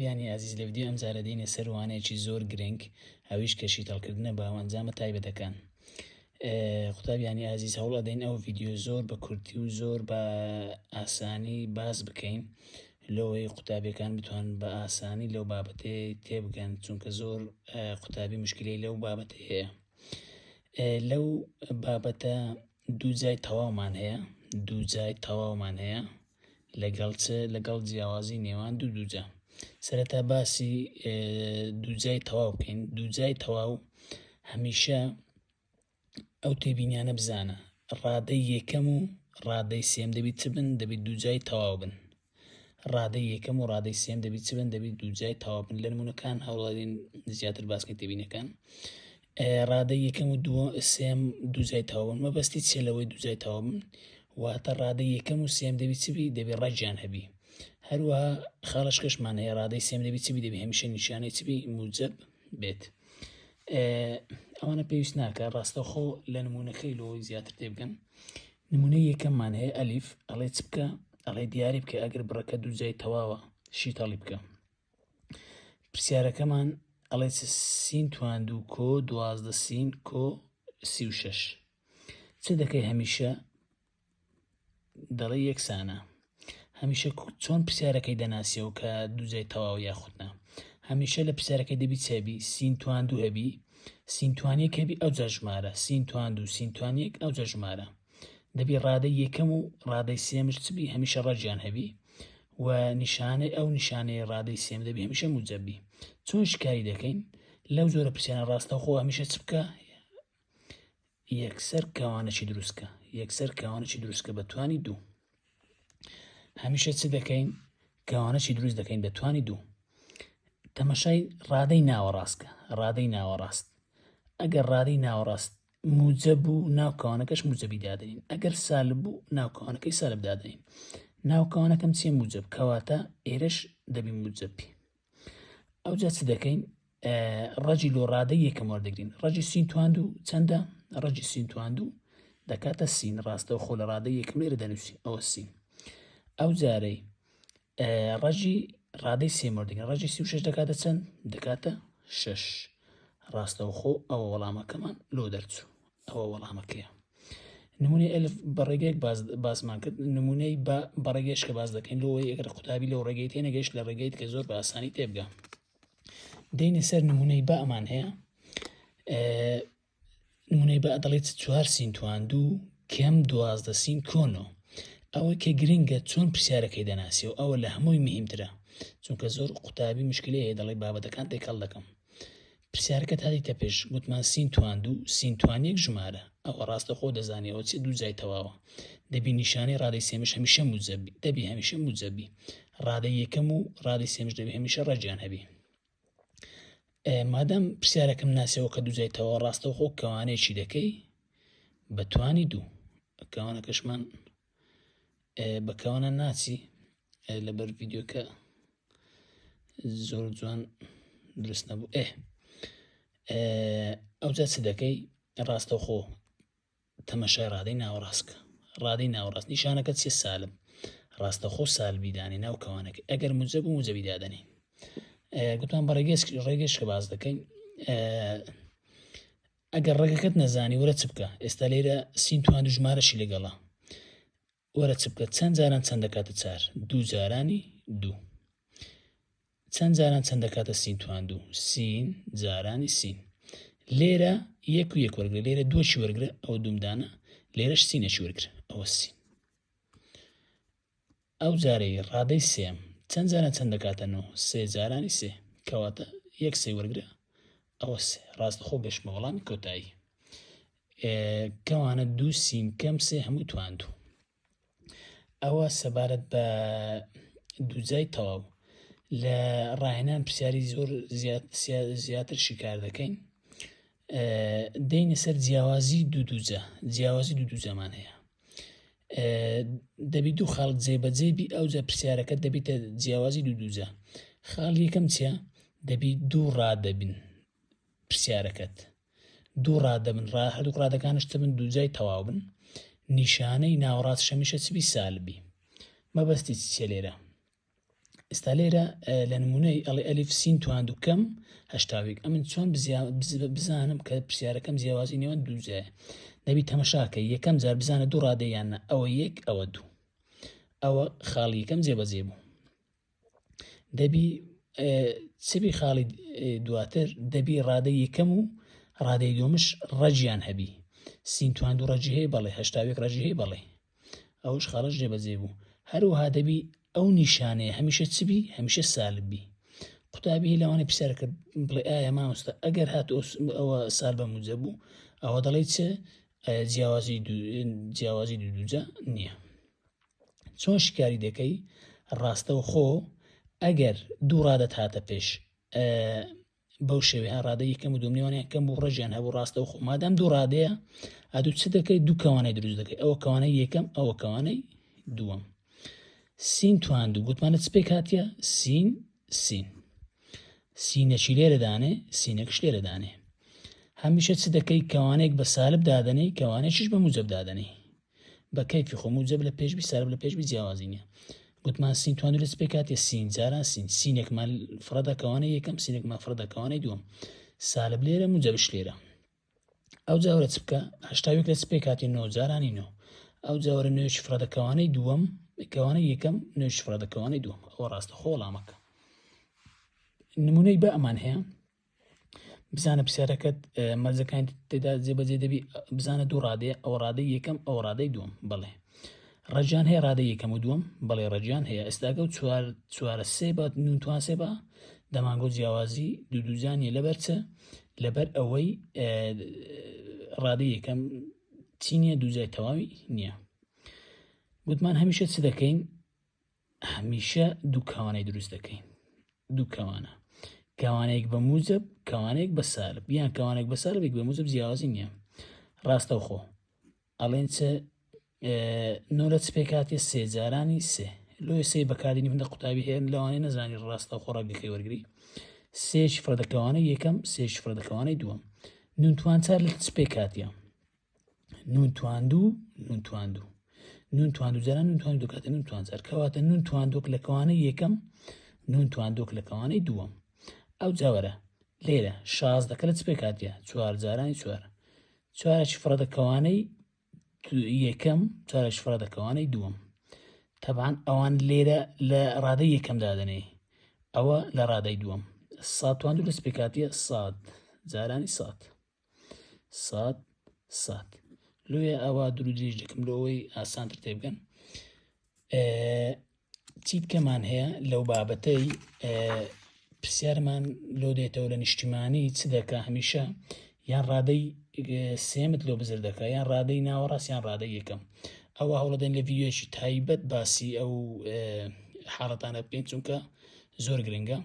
بیانی عزیز لە ڤیدیۆ ئەم جارە دێنە سەر وانەیەکی زۆر گرنگ ئەویش کە شیتەڵکردنە باوەنجامە تایبەتەکان. قوتابیانی عزیز هەوڵ ئەدەین ئەو ڤیدیۆ زۆر بە کورتی و زۆر بە ئاسانی باس بکەین لەوەی قوتابیەکان بتوانن بە ئاسانی لەو بابەتێ تێبگەن، چونکە زۆر قوتابی مشکلەی لەو بابەتە هەیە. لەو بابەتە دوو جای تەواومان هەیە لەگەڵ جیاوازی نێوان دووجا. سەرەتا باسی دووجای تەواو بکەین. دووجای تەواو هەمیشە ئەو تێبینیانە بزانە ڕادەی یەکەم و ڕادەی سێم دەبێت چ بن؟ دەبێت دووجای تەواو بن. ڕادەی یەکەم و ڕادەی سێم دەبێت چ بن؟ دەبێت دووجای تەواو بن. لە نمونەکان هەوڵادین زیاتر باسکەین تێبینیەکان. ڕادەی یەکەم و سێم دووجای تەواو بن. مەبەستی چێ لەوەی دووجای تەواو بن؟ واتە ڕادەی یەکەم و سێم دەبێت چ بی؟ دەبێت ڕەجیان هەبی. هەروەها خاڵشکەشمان هەیە ڕادەی سێم دەبێت چ بی؟ دەبێت هەمیشە نیشانەی چ بی؟ موجب بێت. ئەوانە پێویست ناکە ڕاستەوخۆ لە نمونەکەی لەوەی زیاتر تێبگەن. نمونەی یەکەممان هەیە ئەلیف، ئەڵێ چ بکە؟ ئەڵێ دیاری بکە ئەگەر بڕەکە دووجای تەواوە شیتەڵی بکە. پرسیارەکەمان ئەڵێ سین تواندوو کۆ 12 سین کۆ 36 چ دەکەی؟ هەمیشە دەڵێ یەکسانە. هەمیشە چۆن پرسیارەکەی دەناسیەوە کە دووجای تەواو یاخودنا؟ هەمیشە لە پرسیارەکەی دەبی چێبی؟ سین تواندوو هەبی، سین توانیەک هەبی ئەو جا ژمارە، سین تواندوو سین توانیەک ئەو جا ژمارە. دەبی ڕادەی یەکەم و ڕادەی سێمش چ بی؟ هەمیشە ڕەجیان هەبی و نیشانەی ئەو نیشانەی ڕادەی سێم دەبی هەمیشە موجەبی. چۆن شکاری دەکەین؟ لەو زۆرە پرسیارە ڕاستەوخۆ هەمیشە چ بکە؟ یەکسەر کەوانەی دروستکە. یەکسەر کەوانەی دروستکە بە توانی دوو. هەمیشە چ دەکەین؟ کەوانەی دروست دەکەین بە توانی دوو. تەمەشای ڕادەی ناوەڕاستکە. ڕادەی ناوەڕاست ئەگەر ڕادەی ناوەڕاست موجب بوو ناوکەوانەکەش موجەبی دادەنین. ئەگەر سالب بوو ناوکەوانەکەی سالب دادەنین. ناوکەوانەکەم چیە؟ موجب. کەواتە ئێرەش دەبی موجەبی. ئەوجا چ دەکەین؟ ڕەجی لۆ ڕادەی یەکەم وەردەگرین. ڕەجی سین تواندوو چەندە؟ ڕەجی سین تواندوو دەکاتە سین. ڕاستەوخۆ لە ڕادەی یەکەم لێرە دەنووسی ئەوە سین. ئەو جارەی ڕەجی ڕادەی سێم وەردەگرین. ڕەجی 36 دەکاتە چەند؟ دەکاتە 6. ڕاستەوخۆ ئەوە وەڵامەکەمان لۆ دەرچوو. ئەوە وەڵامەکەیە. نمونەی ئەلف بە ڕێگەیەک باسمان کرد. نمونەی بە ڕێگەیش کە باس دەکەین لەوەی ئەگەر قوتابی لەو ڕێگەی تێنەگەیشت لە ڕێگەیت کە زۆر بە ئاسانی تێبگە. دێنە سەر نمونەی بە ئەمان هەیە. نمونەی بە دەڵێت 4 سین تواندوو کەم 12 سین کۆنۆ. ئەوە کە گرنگە چۆن پرسیارەکەی دەناسی و ئەوە لە هەمووی مهمترە، چونکە زۆر قوتابی مشکلەیە هەیە دەڵێ بابەتەکان تێکەڵ دەکەم. پرسیارەکە هاتیتە پێش گوتمان سین تواندوو سین توانیەک ژمارە. ئەوە ڕاستەخۆ دەزانیەوە چی دووجای تەواوە. دەبی نیشانەی ڕادەی سێمش هەمیشە موجەبی. دەبی هەمیشە موجەبی. ڕادەی یەکەم و ڕادەی سێمش دەبی هەمیشە ڕەجیان هەبی. مادام پرسیارەکەم ناسیەوە کە دووجای تەواو ڕاستەوخۆ کەوانەیەکی دەکەی بە توانی دوو. کەوانەکەشمان بە کەوانە ناچی لەبەر ڤیدیۆکە زۆر جوان دروست نەبوو. ئەوجا چ دەکەی؟ ڕاستەوخۆ تەمەشای ڕادەی ناوەڕاستکە. ڕادەی ناوەڕاست نیشانەکە چیە؟ سالب. ڕاستەوخۆ سالبی دانی ناو کەوانەکە. ئەگەر موجب و موجەبی دادەنی. گوتمان بە ڕێگەیش کە باز دەکەین. ئەگەر ڕێگەکەت نەزانی وەرە چ بکە؟ ئێستا لێرە سین تواندوو ژمارەشی لەگەڵا. وەرە چ بکە؟ چەند جاران چەند دەکاتە 4؟ 2 جارانی 2. چەند جاران چەند دەکاتە سین تواندوو؟ سین جارانی سین. لێرە یەک و یەک وەرگرە. لێرە 2 وەرگرە ئەو دومدانە. لێرەش سینێکی وەرگرە ئەوە سین. ئەو جارەی ڕادەی سێم چەند جاران چەند دەکاتە 9؟ 3 جارانی 3. کەواتە یەک سێ وەرگرە ئەوە 3. ڕاستەخۆ گەشتمە وەڵامی کۆتایی. کەوانە 2 سین کەم 3 هەمووی تواندوو. ئەوە سەبارەت بە دووجای تەواو. لە ڕاهێنان پرسیاری زۆر زیاتر شیکار دەکەین. دێنە سەر جیاوازی دووجا. جیاوازی دووجامان هەیە. دەبی دوو خاڵ جێبەجێبی ئەوجا پرسیارەکەت دەبیتە جیاوازی دووجا. خاڵ یەکەم چیە؟ دەبی دوو ڕادەبن پرسیارەکەت. دوو ڕادەبن. هەردوو ڕادەکانش چ بن؟ دووجای تەواو بن. نیشانەی ناوەڕاست هەمیشە چ بی؟ سالبی. مەبەستی چیە لێرە؟ ئێستا لێرە لە نمونەی ئەڵێ ئەلیف سین تواندوو کەم هەشتاوێک ئەمن چۆن بزانم کە پرسیارەکەم جیاوازی نێوان دووجایە دەبی تەمەشاکە یەکەم جار بزانە دوو ڕادەیانە ئەوە یەک ئەوە دوو ئەوە خاڵی یەکەم جێبەجێ بوو دەبی چبی خاڵی دواتر دەبی ڕادەی یەکەم و ڕادەی دووەمش ڕەجیان هەبی سین تواندوو ڕەجی هەیە بەڵێ هەشتاوێک ڕەجی هەیە بەڵێ ئەوش خاڵش جێبەجێ بوو هەروەها دەبی ئەو نیشانەیە هەمیشە چبی هەمیشە سالبی قوتابی لەوانەیە پرسیارەکە بڵێ ئایا مامۆستا ئەگەر هاتووە ئەوە سال بە موجە بوو ئەوە دەڵێ چ جیاوازی دووجە نییە چۆن شکاری دەکەی ڕاستەوە خۆ ئەگەر دوو ڕادەت هاتە پێش بەو شێوەیە ڕادە یەکەم و دووەم نێوانیان کەم بوو ڕەجیان هەبوو ڕاستەوە خۆ مادام دوو ڕادەیە ئەدوو چ دەکەی دوو کەوانەی دروست دەکەی ئەوە کەوانەی یەکەم ئەوە کەوانەی دووەم سین تواندوو گوتمانە چ پێک هاتیە سین سینەکی لێرەدانێ سینەکش لێرەدانێ هەمیشە چ دەکەی کەوانێک بە سالب دادەنەی کەوانێکیش بە موجب دادەنەی بە کەیفی خۆ موجب لە پێشبی سالب لە پێشبی جیاوازی نییە گوتمان سین تواندوو لە چ پێک هاتیە سین جاران سینێکمان فڕەدە کەوانەی یەکەم سینێکمان فڕەدە کەوانەی دووەم سالب لێرە موجبش لێرە ئەو جاوەرە چ بکە هەشتاوێک لە چ پێک هاتی نۆ جارانی نۆ ئەو جاوەرە نوێش فڕەدە کەوانەی دووەم کەوانەی یەکەم نوێش فڕەدە کەوانەی دووەم ئەوە ڕاستە خۆ وەڵامەکە نمونەی بە ئەمان هەیە بزانە پرسیارەکەت مەرجەکانی تێدا جێبەجێ دەبی بزانە دوو ڕادەیە ئەو ڕادەی یەکەم ئەو ڕادەی دووەم بڵێ ڕەجیان هەیە ڕادەی یەکەم و دووەم بەڵێ ڕەجیان هەیە ئێستاگە و چوارە سێ بە نونتوان سێ بە دەمانگۆ جیاوازی دووجانیە لەبەر چە لەبەر ئەوەی ڕادەی یەکەم چی نییە دووجای تەواوی نییە گوتمان هەمیشە چ دەکەین هەمیشە دوو کەوانەی دروست دەکەین دوو کەوانە کەوانەیەک بە موجب کەوانەیەک بە سالب یان کەوانێک بە سالبێک بە موجب جیاوازی نییە ڕاستەوخۆ ئەڵێن چ نۆ لە چ پێک هاتیە سێ جارانی سێ لۆی سێ بەکاردێنی من لە قوتابی هەیە لەوانەیە نەزانی ڕاستەوخۆ ڕەگەکەی وەرگری سێش فڕەدەکەوانەی یەکەم سێش فڕەدەکەوانەی دووەم نونتوان چار لە چ پێک هاتیە نونتواندوو جاران نونتواندوو کاتە نونتوان چار کەواتە نونتواندۆک لە کەوانەی یەکەم نونتواندۆک لە کەوانەی دووەم ئەو جاوەرە لێرە شازدەکە لە چ پێک هاتیە چوار جارانی چوار چوارێکی فڕەدەکەوانەی یەکەم چارێکی فڕەدەکەوانەی دووەم تەبعاً ئەوان لێرە لە ڕادەی یەکەم دادەنێ ئەوە لە ڕادەی دووەم ساد تواندوو لە چ پێک هاتیە ساد جارانی ساد لێ ئەوە دوو درێژ دەکەم لەوەی ئاسانتر تێبگەن چی بکەمان هەیە لەو بابەتەی پرسیارمان لۆ دێتەوە لە نیشتیمانی چ دەکا هەمیشە یان ڕادەی سێمت لۆ بزر دەکا یان ڕادەی ناوەڕاست یان ڕادەی یەکەم ئەوە هەوڵەدەین لە ڤیدیۆیەکی تایبەت باسی ئەو حاڵەتانە بکەین چونکە زۆر گرنگە